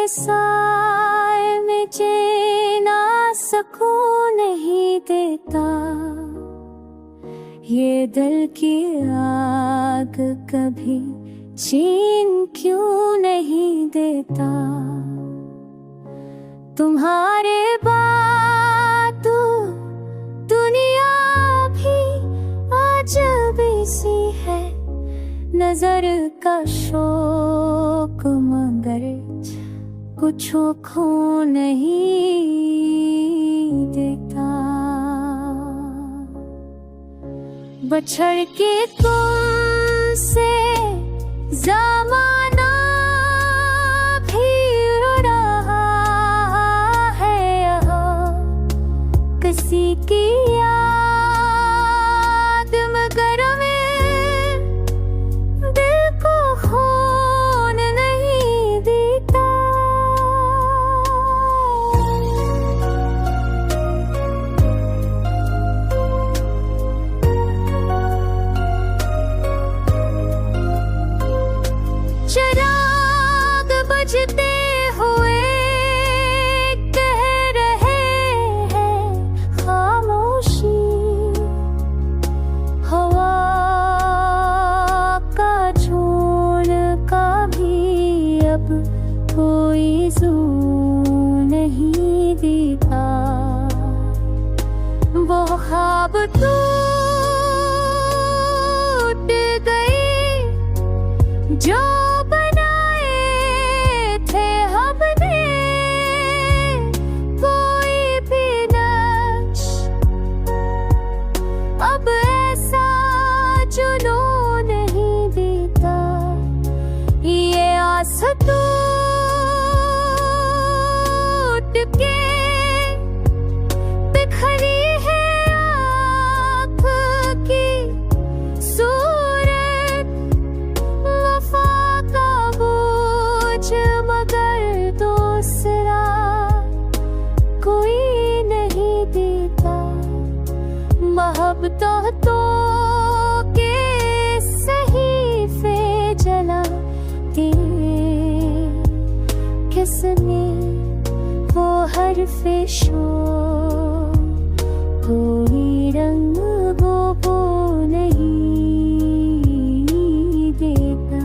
साए में जीना सुकून नहीं देता, ये दिल की आग कभी चैन क्यों नहीं देता। तुम्हारे बातों दुनिया भी अजब सी है, नजर का शौक मगर कुछ खो नहीं देता। बछड़ के तुमसे ज़माना भी रहा है यहाँ, किसी की याद मगर में दिल को खून नहीं देता। चिराग बजते हुए कह रहे हैं खामोशी, हवा का झोंका भी अब कोई जू नहीं देता। वो ख्वाब टूट गए जो टूट के बिखरी है आँख की सूरत, वफा का बोझ मगर दूसरा कोई नहीं देता। मोहब्बतों के सहीफे जला किसने वो हर्फ़े शोर, कोई रंग वो नहीं देता।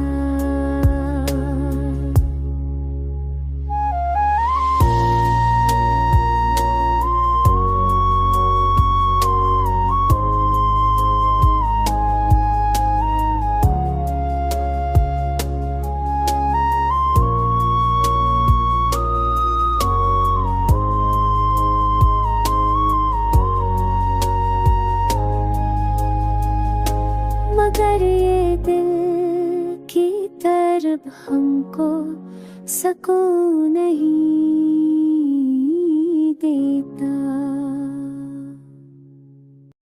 मगर ये दिल की तरफ हमको सकून नहीं देता।